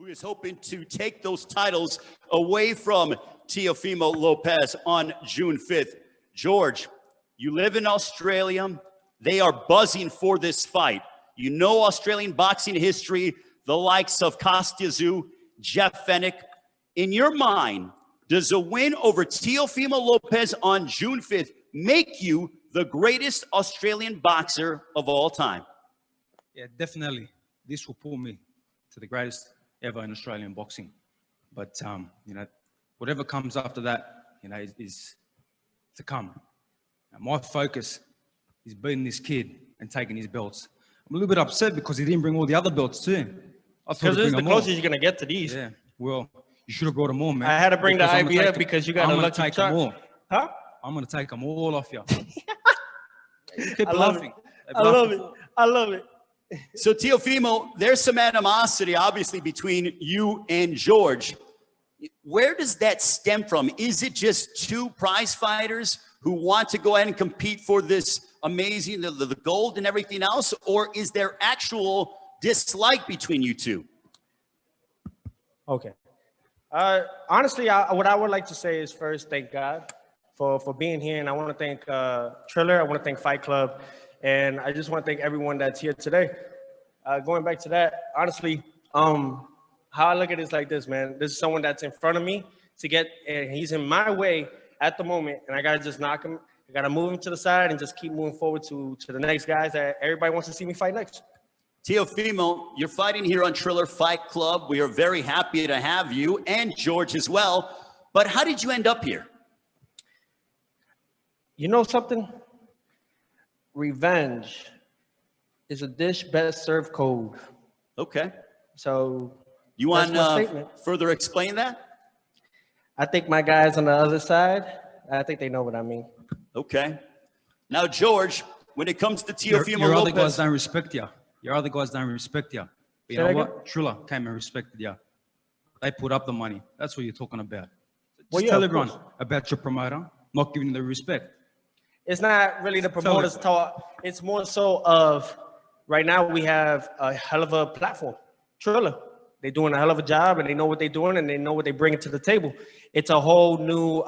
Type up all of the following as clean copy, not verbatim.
who is hoping to take those titles away from Teófimo López on June 5th. George, you live in Australia. They are buzzing for this fight. You know Australian boxing history, the likes of Costiazou, Jeff Fennick. In your mind, does a win over Teófimo López on June 5th make you the greatest Australian boxer of all time? Yeah, definitely. This will pull me to the greatest ever in Australian boxing. But, you know, whatever comes after that, you know, is to come. And my focus is beating this kid and taking his belts. I'm a little bit upset because he didn't bring all the other belts too. Because this is the closest you're going to get to these. Yeah, well, you should have brought them all, man. I had to bring the IBF because you got a lucky take them all. Huh? I'm going to take them all off you. You keep I love laughing. it. I love it. I love it. So, Teófimo, there's some animosity, obviously, between you and George. Where does that stem from? Is it just two prize fighters who want to go ahead and compete for this amazing, the gold and everything else? Or is there actual dislike between you two? Okay. Honestly, what I would like to say is first, thank God for being here. And I want to thank Triller. I want to thank Fight Club. And I just want to thank everyone that's here today. Going back to that, honestly, how I look at it is like this, man. This is someone that's in front of me and he's in my way at the moment. And I got to just knock him. I got to move him to the side and just keep moving forward to the next guys that everybody wants to see me fight next. Teófimo, you're fighting here on Triller Fight Club. We are very happy to have you and George as well. But how did you end up here? You know something? Revenge is a dish best served cold. Okay. So you want to further explain that? I think my guys on the other side, I think they know what I mean. Okay. Now, George, when it comes to Teófimo your López, other guys don't respect you. Your other guys don't respect you. But you know what? Triller came and respected you. They put up the money. That's what you're talking about. Just tell everyone about your promoter not giving you the respect. It's not really the promoter's talk. It's more so of right now we have a hell of a platform. Triller. They're doing a hell of a job and they know what they're doing and they know what they bring to the table. It's a whole new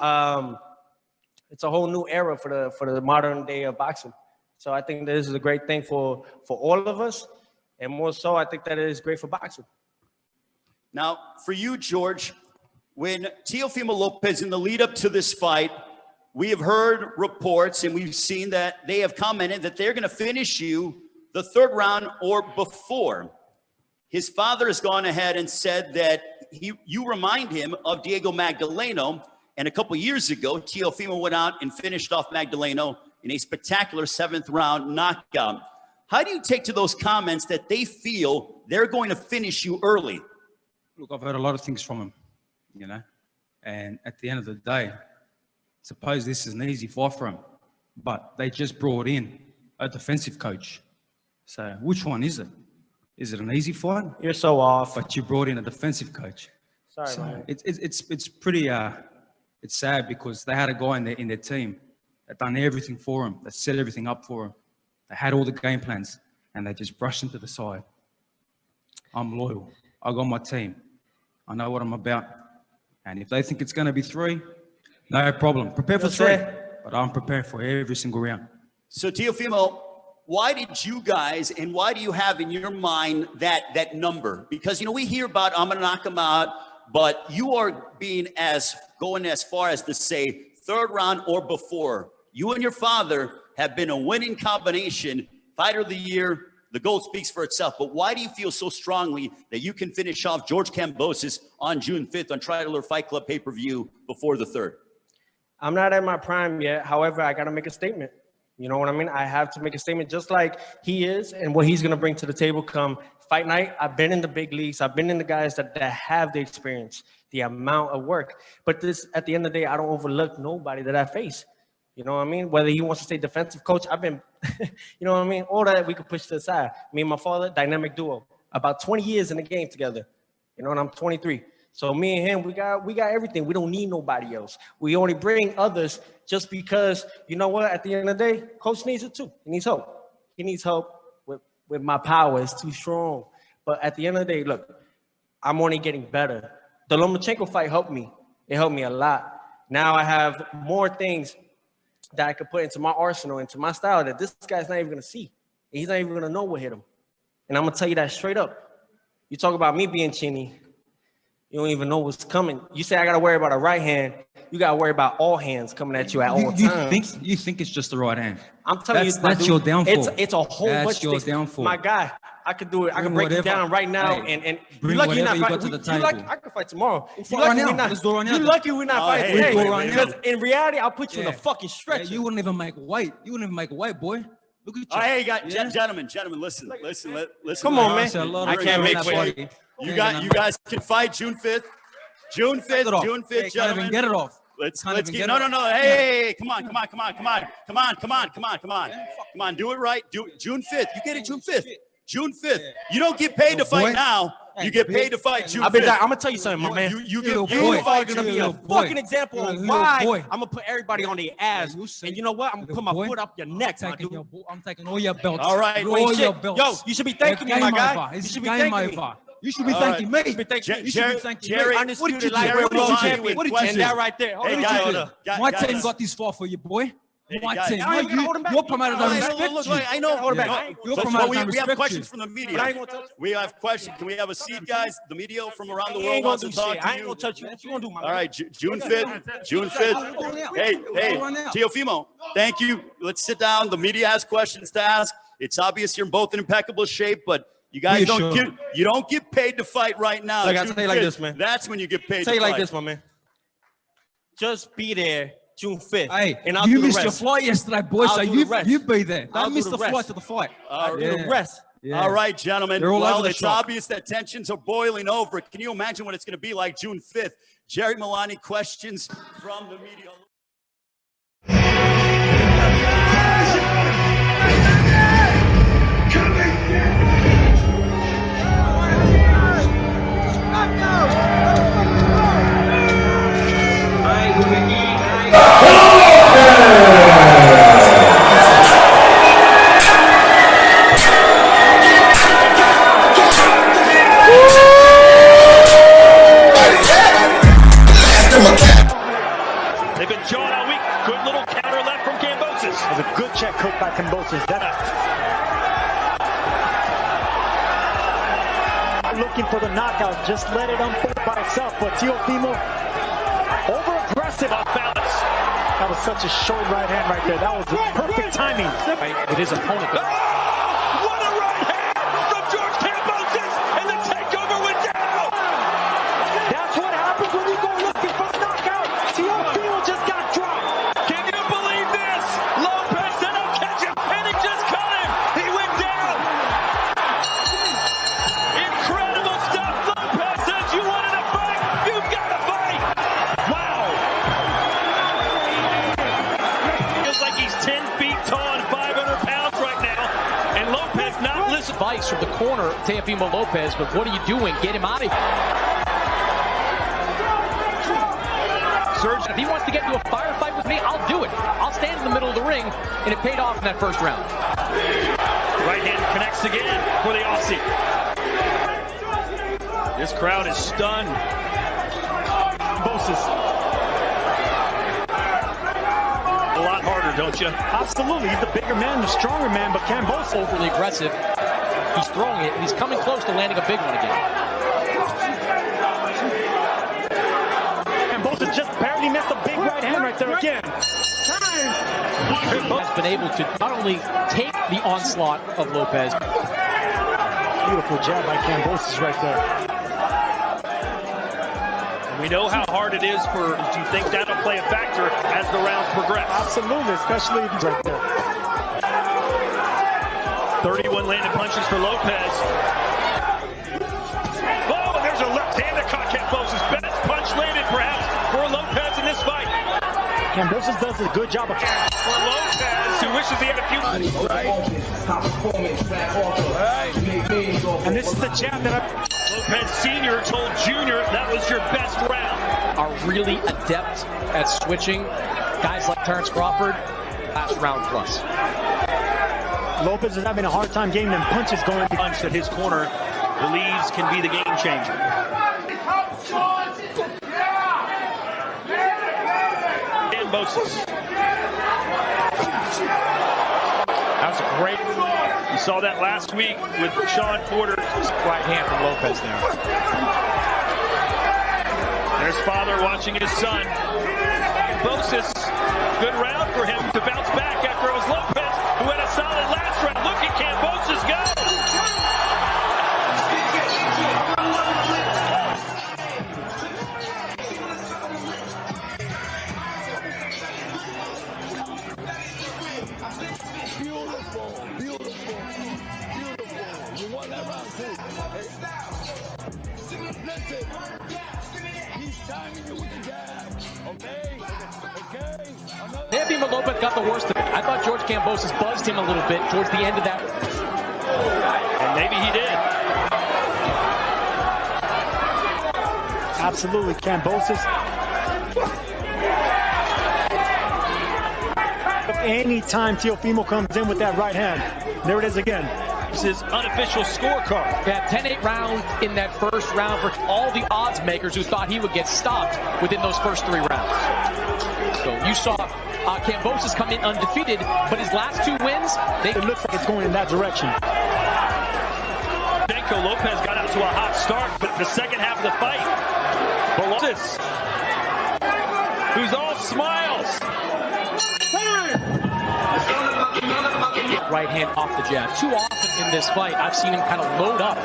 era for the modern day of boxing. So I think this is a great thing for all of us. And more so, I think that it is great for boxing. Now, for you, George, when Teófimo López, in the lead up to this fight, we have heard reports and we've seen that they have commented that they're going to finish you the third round or before. His father has gone ahead and said that you remind him of Diego Magdaleno. And a couple years ago, Teófimo went out and finished off Magdaleno in a spectacular 7th round knockout. How do you take to those comments that they feel they're going to finish you early? Look, I've heard a lot of things from him, you know, and at the end of the day, suppose this is an easy fight for him, but they just brought in a defensive coach. So which one is it? Is it an easy fight? You're so off. But you brought in a defensive coach. Sorry, so man. It's pretty it's sad because they had a guy in their team that done everything for him, that set everything up for him. They had all the game plans and they just brushed him to the side. I'm loyal. I got my team. I know what I'm about. And if they think it's going to be 3, no problem. Prepare for 3. But I'm prepared for every single round. So, Teófimo, why did you guys and why do you have in your mind that number? Because, you know, we hear about I'm going to knock him out, but you are going as far as to say 3rd round or before. You and your father have been a winning combination, fighter of the year. The gold speaks for itself. But why do you feel so strongly that you can finish off George Kamposos on June 5th on Triller Fight Club pay-per-view before the 3rd? I'm not at my prime yet. However, I got to make a statement. You know what I mean? I have to make a statement just like he is and what he's going to bring to the table come fight night. I've been in the big leagues. I've been in the guys that have the experience, the amount of work. But this, at the end of the day, I don't overlook nobody that I face. You know what I mean? Whether he wants to stay defensive coach, I've been, you know what I mean? All that we could push to the side. Me and my father, dynamic duo. About 20 years in the game together. You know, and I'm 23. So me and him, we got everything. We don't need nobody else. We only bring others just because, you know what, at the end of the day, coach needs it too. He needs help. He needs help with my power. It's too strong. But at the end of the day, look, I'm only getting better. The Lomachenko fight helped me. It helped me a lot. Now I have more things that I could put into my arsenal, into my style that this guy's not even going to see. He's not even going to know what hit him. And I'm going to tell you that straight up. You talk about me being chinny. You don't even know what's coming. You say I got to worry about a right hand. You got to worry about all hands coming at you at all times. You think it's just the right hand? I'm telling you, that's your downfall. It's a whole bunch of things. Downfall. My guy, I could do it. I can break you down right now. And bring lucky whatever you're you not got to the fighting. table. I can fight tomorrow. Let's do it right now. Let's do it right now. You're lucky we're not fighting hey, today. Because in reality, I'll put you in a fucking stretcher. You wouldn't even make white. You wouldn't even make white, boy. Look at you. Oh, hey, gentlemen, listen. Come on, man. I can't make weight. You guys can fight June 5th. June 5th, gentlemen. Get it off. Let's get no. Hey, come on. Come on, do it right. Do it June 5th. You get it June 5th. June 5th. You don't get paid to fight now. You get paid to fight June 5th. I'm gonna tell you something, my man. You are gonna be a fucking example of why I'm gonna put everybody on their ass. And you know what? I'm gonna put my foot up your neck, my dude. I'm taking all your belts. All right. All your belts. Yo, you should be thanking me, my guy. You should be thanking me. You should be thanking me. Jerry, undisputed lightweight world champion. What did you say? And that right there. Hey, My team got this far for you, boy. My team. Your promoter don't respect you. I know. Your promoter We don't have respect questions you. from the media. We have questions. Can we have a seat, guys? The media from around the world wants to talk to I ain't you. gonna touch you. What you gonna do, my man? All right, June 5th. June 5th. Hey, Teófimo, thank you. Let's sit down. The media has questions to ask. It's obvious you're both in impeccable shape, but you guys don't get paid to fight right now. Look, I tell you like this, man. That's when you get paid to fight. Tell you like this, my man. Just be there June 5th. Hey, and I'll you do the missed rest. your flight yesterday, boy, so you be there. I'll Don't miss do the the flight rest. to the fight. I'll do the rest. All right, gentlemen. They're all over Well, the it's shop. obvious that tensions are boiling over. Can you imagine what it's going to be like June 5th? Jerry Milani, questions from the media. They've been jawing all week. Good little counter left from Kamposos. It was a good check cooked by Kamposos. Looking for the knockout. Just let it unfold by itself. But Teófimo, over-aggressive off balance. That was such a short right hand right there. That was the perfect timing. With his opponent. Oh, what a right hand from George Kamposos, and the takeover went down. That's what happens when you go looking for a knockout. Teófimo just got dropped. Can you believe this? López said, "I'll catch him," and he just caught him. He went down. Incredible stuff. López says, "You wanted a fight? You've got to fight." Wow. Feels like he's 10 feet tall and 500 pounds right now. And López not listening. Advice from the corner, Teófimo López, but what are you doing? Get him out of here. Serge, if he wants to get into a firefight with me, I'll do it. I'll stand in the middle of the ring, and it paid off in that first round. Right hand connects again for the Aussie. This crowd is stunned. Kamposos. A lot harder, don't you? Absolutely. He's the bigger man, the stronger man, but Kamposos. Overly aggressive. He's throwing it, and he's coming close to landing a big one again. Kamposos just barely missed a big right hand right there again. Has been able to not only take the onslaught of López. Beautiful jab by Kamposos right there. We know how hard it is for, do you think that'll play a factor as the rounds progress? Absolutely, especially right there. 31 landed punches for López. Oh, and there's a left hand that caught Kamposos. Best punch landed perhaps for López in this fight. Kamposos does a good job of... For López, who wishes he had a few... And this is the jab that López Sr. told Junior that was your best round. Are really adept at switching. Guys like Terrence Crawford, last round plus. López is having a hard time getting them punches going. Punch that his corner believes can be the game changer. Kamposos. That was great. You saw that last week with Sean Porter. Right hand from López there. There's father watching his son. Kamposos, good round for him to bounce back after it was López who had a solid last round. Look at Kamposos go. Teófimo López got the worst of it. I thought George Kamposos buzzed him a little bit towards the end of that. And maybe he did. Absolutely, Kamposos. Anytime Teófimo comes in with that right hand, there it is again. This is unofficial scorecard. We had 10-8 round in that first round for all the odds makers who thought he would get stopped within those first 3 rounds. So you saw Kamposos come in undefeated, but his last 2 wins, It looks like it's going in that direction. López got out to a hot start, but the second half of the fight, Kamposos, who's all smiles. right hand off the jab. Too often in this fight, I've seen him kind of load up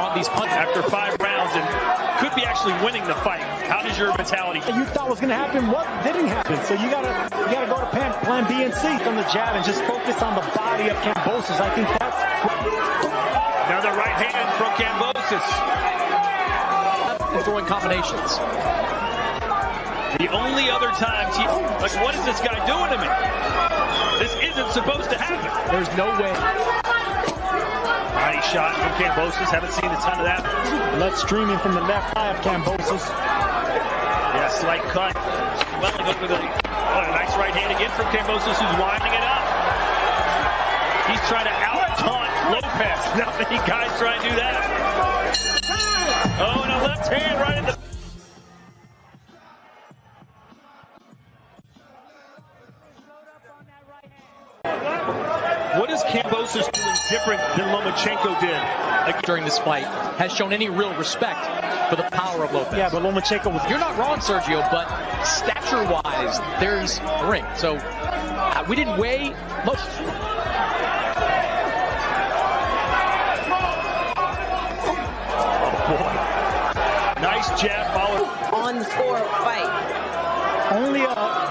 on these punches. After 5 rounds and could be actually winning the fight. How does your mentality? You thought was going to happen, what didn't happen? So you gotta go to plan B and C from the jab and just focus on the body of Kamposos. I think that's Another right hand from Kamposos. Throwing combinations. The only other time, like, what is this guy doing to me? This isn't supposed to happen. There's no way. Body shot from Kamposos. Haven't seen a ton of that. blood streaming from the left eye of Kamposos. Yeah, slight cut. Well, look for a nice right hand again from Kamposos, who's winding it up. He's trying to out-taunt López. Not many guys try and do that. Oh, and a left hand right in the... What is Kamposos doing different than Lomachenko did? During this fight, has shown any real respect for the power of López. Yeah, but Lomachenko was... You're not wrong, Sergio, but stature-wise, there's the ring. So we didn't weigh... Nice jab followed. On the score fight. Only a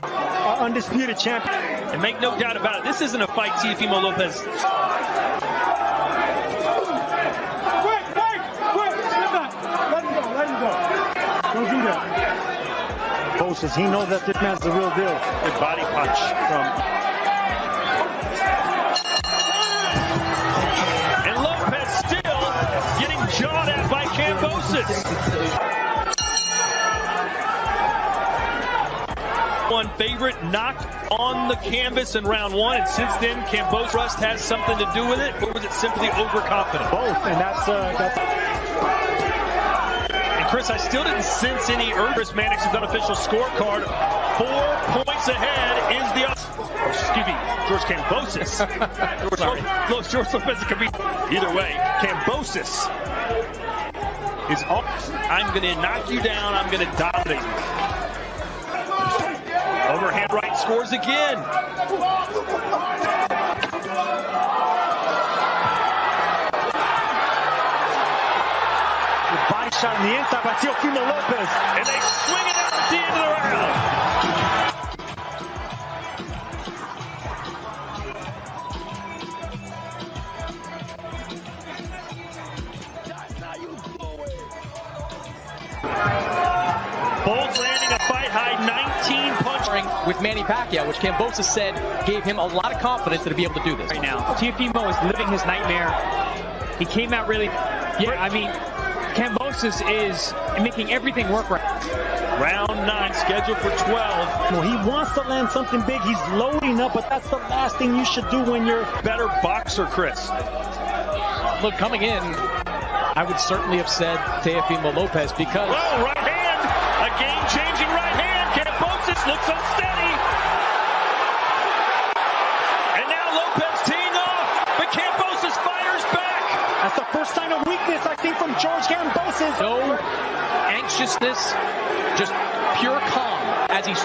undisputed champion. And make no doubt about it, this isn't a fight Teófimo López. Wait, let him go. Don't do that. Kamposos, he knows that this man's the real deal. Good body punch from... And López still getting jawed at by Kamposos. One favorite knocked on the canvas in round 1, and since then Kamposos has something to do with it, or was it simply overconfident? Both, and that's And Chris, I still didn't sense any urgency. Chris Mannix's unofficial scorecard. 4 points ahead is the... excuse me, George Kamposos. George López could be either way. Kamposos is up. I'm going to knock you down. I'm going to dominate you. Overhand right scores again. body shot on the inside by Teófimo López. And they swing it out at the end of the round. Both landing a fight-high 19 punch. With Manny Pacquiao, which Kamposos said gave him a lot of confidence to be able to do this. Right now, Teófimo is living his nightmare. He came out really... Yeah, I mean, Kamposos is making everything work right. Round 9 scheduled for 12. Well, he wants to land something big. He's loading up, but that's the last thing you should do when you're... Better boxer, Chris. Look, coming in, I would certainly have said Teófimo López because... Well, right hand, a game-changing right hand. Kamposos looks unsteady. And now Lopez teeing off, but Kamposos fires back. That's the first sign of weakness, I think, from George Kamposos. No anxiousness, just pure calm as he's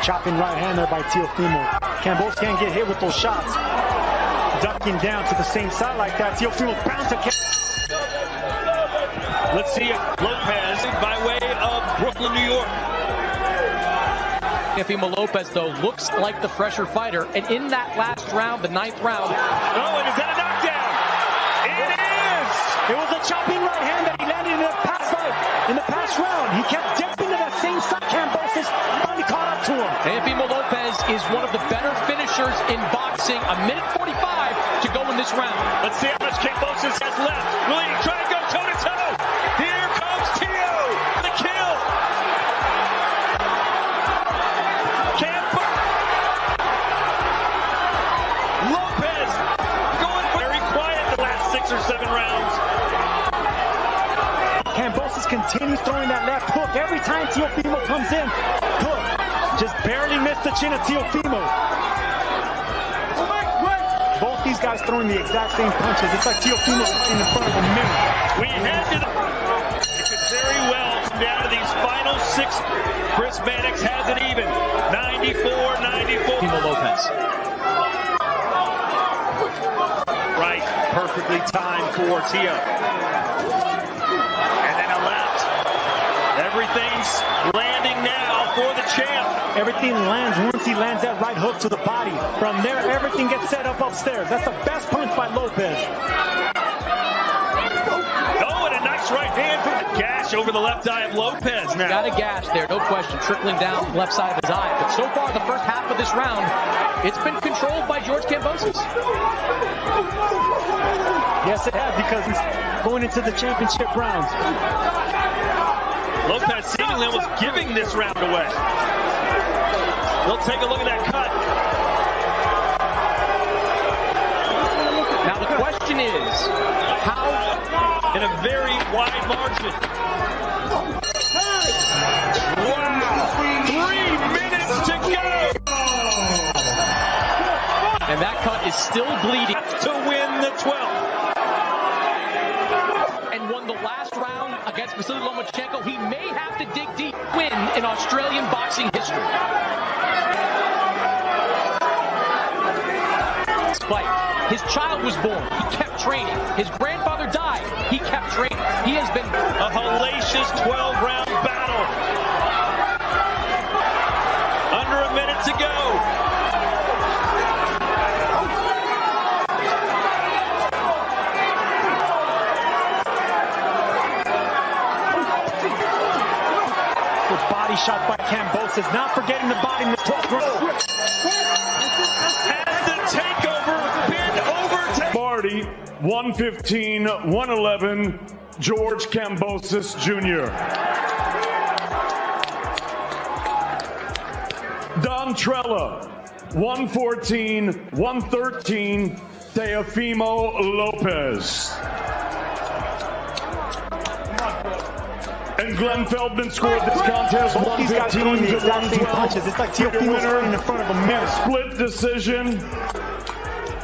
Chopping right hand there by Teófimo. Kamposos can't get hit with those shots. Ducking down to the same side like that. Teófimo bounce again. Let's see it. Lopez by way of Brooklyn, New York. Teófimo López, though, looks like the fresher fighter. And in that last round, the 9th round. Oh, and is that a knockdown? It is! It was a chopping right hand that he landed in the past fight. In the past round, he kept dipping to that same side. Kamposos finally caught up to him. Teófimo López is one of the better finishers in boxing. A minute 45 to go in this round. Let's see how much Kamposos has left. Will he try to go toe-to-toe? Here comes Teo, the kill. Lopez going very quiet the last 6 or 7 rounds. Kamposos continues throwing that left hook. Every time Teófimo comes in, hook. Just barely missed the chin of Teófimo. Both these guys throwing the exact same punches. It's like Teófimo in front of a mirror. We head to the... It could very well come down to these final 6. Chris Mannix has it even. 94-94. Teófimo López. Right, perfectly timed for Teo. And then a left. Everything's landing now for the champ. Everything lands once he lands that right hook to the body. From there, everything gets set up upstairs. That's the best punch by Lopez. Oh, and a nice right hand from the gash over the left eye of Lopez now. Got a gash there, no question, trickling down the left side of his eye. But so far, the first half of this round, it's been controlled by George Kamposos. Yes, it has, because he's going into the championship rounds. Lopez seemingly was giving this round away. We'll take a look at that cut. Now the question is, how in a very wide margin. Wow! 3 minutes to go! And that cut is still bleeding. To win the 12th. And won the last round against Vasily Lomachenko. He may have to dig deep. Win in Australian boxing history. Despite his child was born, he kept training. His grandfather died, he kept training. He has been a hellacious 12-round battle. Under a minute to go. Good body shot by Kamposos, not forgetting the body in the 12th round. Has the takeover been overtaken? Marty, 115-111, George Kamposos Jr. Don Trella, 114-113, Teófimo López. And Glenn Feldman scored this contest 115-112. It's like Teófimo in front of a mirror. Split decision.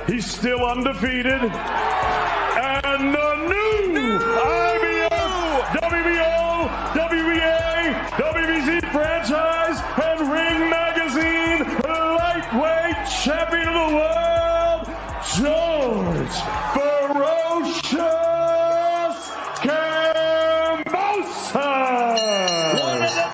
He's still undefeated. And the new IBF, WBO, WBA, WBC franchise, and Ring Magazine lightweight champion of the world, George